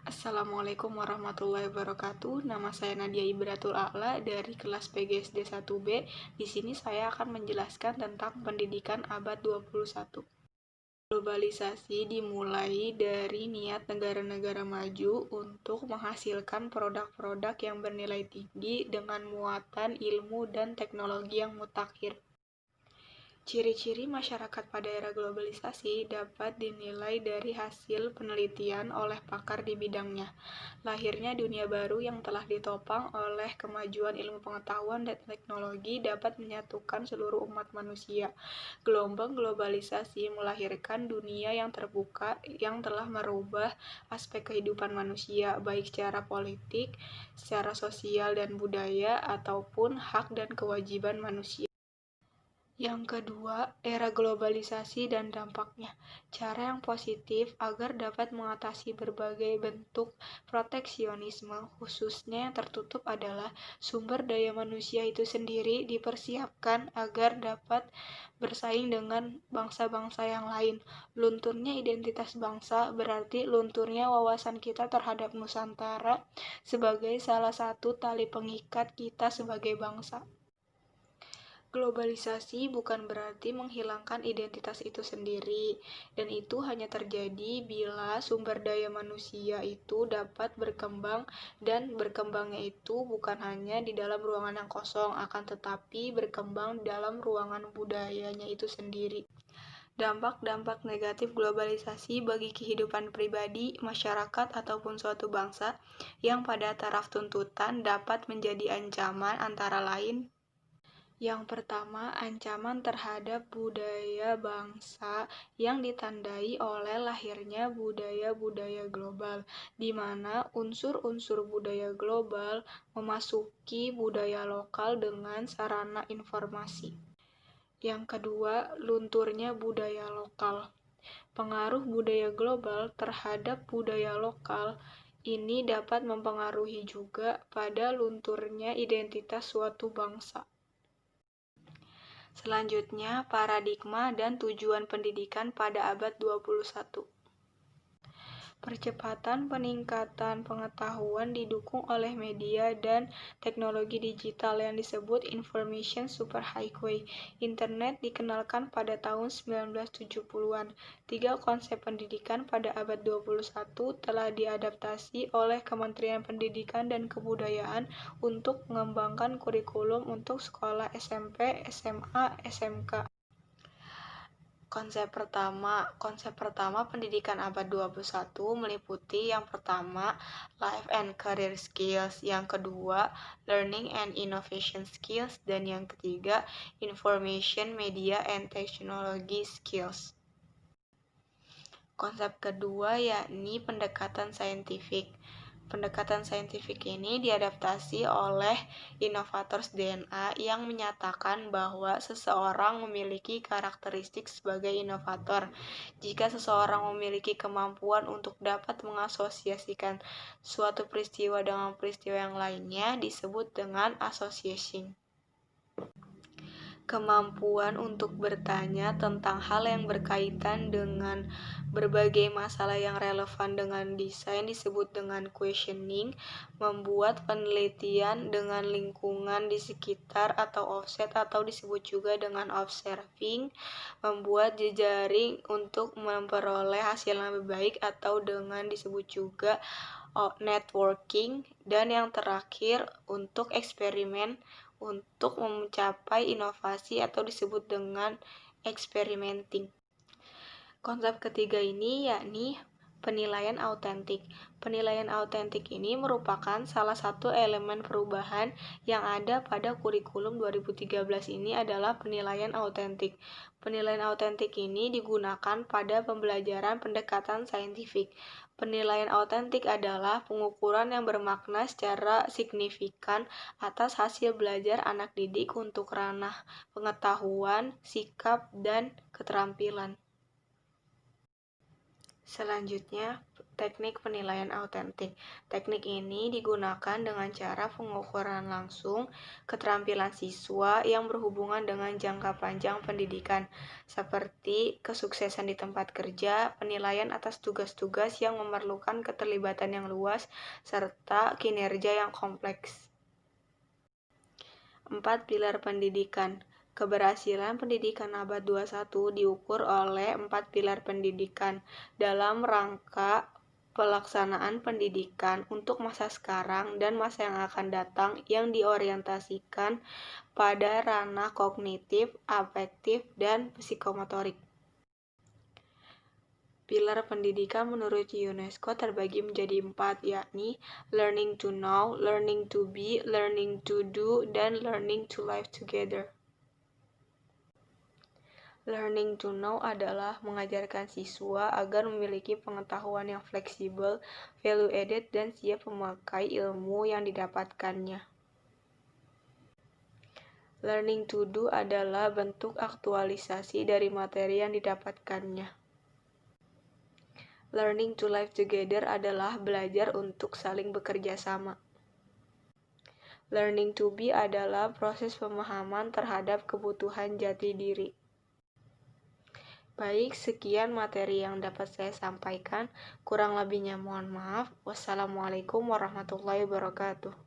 Assalamualaikum warahmatullahi wabarakatuh. Nama saya Nadia Ibratul A'la dari kelas PGSD 1B. Di sini saya akan menjelaskan tentang pendidikan abad 21. Globalisasi dimulai dari niat negara-negara maju untuk menghasilkan produk-produk yang bernilai tinggi dengan muatan ilmu dan teknologi yang mutakhir. Ciri-ciri masyarakat pada era globalisasi dapat dinilai dari hasil penelitian oleh pakar di bidangnya. Lahirnya dunia baru yang telah ditopang oleh kemajuan ilmu pengetahuan dan teknologi dapat menyatukan seluruh umat manusia. Gelombang globalisasi melahirkan dunia yang terbuka yang telah merubah aspek kehidupan manusia, baik secara politik, secara sosial dan budaya, ataupun hak dan kewajiban manusia. Yang kedua, era globalisasi dan dampaknya. Cara yang positif agar dapat mengatasi berbagai bentuk proteksionisme, khususnya yang tertutup adalah sumber daya manusia itu sendiri dipersiapkan agar dapat bersaing dengan bangsa-bangsa yang lain. Lunturnya identitas bangsa berarti lunturnya wawasan kita terhadap Nusantara sebagai salah satu tali pengikat kita sebagai bangsa. Globalisasi bukan berarti menghilangkan identitas itu sendiri, dan itu hanya terjadi bila sumber daya manusia itu dapat berkembang, dan berkembangnya itu bukan hanya di dalam ruangan yang kosong, akan tetapi berkembang dalam ruangan budayanya itu sendiri. Dampak-dampak negatif globalisasi bagi kehidupan pribadi, masyarakat, ataupun suatu bangsa yang pada taraf tuntutan dapat menjadi ancaman antara lain. Yang pertama, ancaman terhadap budaya bangsa yang ditandai oleh lahirnya budaya-budaya global, di mana unsur-unsur budaya global memasuki budaya lokal dengan sarana informasi. Yang kedua, lunturnya budaya lokal. Pengaruh budaya global terhadap budaya lokal ini dapat mempengaruhi juga pada lunturnya identitas suatu bangsa. Selanjutnya, paradigma dan tujuan pendidikan pada abad 21. Percepatan peningkatan pengetahuan didukung oleh media dan teknologi digital yang disebut Information Superhighway. Internet dikenalkan pada tahun 1970-an. 3 konsep pendidikan pada abad 21 telah diadaptasi oleh Kementerian Pendidikan dan Kebudayaan untuk mengembangkan kurikulum untuk sekolah SMP, SMA, SMK. Konsep pertama pendidikan abad 21 meliputi yang pertama, life and career skills, yang kedua, learning and innovation skills, dan yang ketiga, information, media, and technology skills. Konsep kedua yakni pendekatan saintifik. Pendekatan saintifik ini diadaptasi oleh inovators DNA yang menyatakan bahwa seseorang memiliki karakteristik sebagai inovator. Jika seseorang memiliki kemampuan untuk dapat mengasosiasikan suatu peristiwa dengan peristiwa yang lainnya, disebut dengan association. Kemampuan untuk bertanya tentang hal yang berkaitan dengan berbagai masalah yang relevan dengan desain disebut dengan questioning, membuat penelitian dengan lingkungan di sekitar atau offset atau disebut juga dengan observing, membuat jejaring untuk memperoleh hasil yang lebih baik atau dengan disebut juga networking, dan yang terakhir untuk eksperimen untuk mencapai inovasi atau disebut dengan experimenting. Konsep ketiga ini yakni penilaian autentik. Penilaian autentik ini merupakan salah satu elemen perubahan yang ada pada kurikulum 2013 ini adalah penilaian autentik. Penilaian autentik ini digunakan pada pembelajaran pendekatan saintifik. Penilaian autentik adalah pengukuran yang bermakna secara signifikan atas hasil belajar anak didik untuk ranah pengetahuan, sikap, dan keterampilan. Selanjutnya, Teknik penilaian autentik. Teknik ini digunakan dengan cara pengukuran langsung keterampilan siswa yang berhubungan dengan jangka panjang pendidikan, seperti kesuksesan di tempat kerja, penilaian atas tugas-tugas yang memerlukan keterlibatan yang luas, serta kinerja yang kompleks. 4 pilar pendidikan. Keberhasilan pendidikan abad 21 diukur oleh 4 pilar pendidikan dalam rangka pelaksanaan pendidikan untuk masa sekarang dan masa yang akan datang yang diorientasikan pada ranah kognitif, afektif, dan psikomotorik. Pilar pendidikan menurut UNESCO terbagi menjadi 4, yakni learning to know, learning to be, learning to do, dan learning to live together. Learning to know adalah mengajarkan siswa agar memiliki pengetahuan yang fleksibel, value-added, dan siap memakai ilmu yang didapatkannya. Learning to do adalah bentuk aktualisasi dari materi yang didapatkannya. Learning to live together adalah belajar untuk saling bekerja sama. Learning to be adalah proses pemahaman terhadap kebutuhan jati diri. Baik, sekian materi yang dapat saya sampaikan. Kurang lebihnya mohon maaf. Wassalamualaikum warahmatullahi wabarakatuh.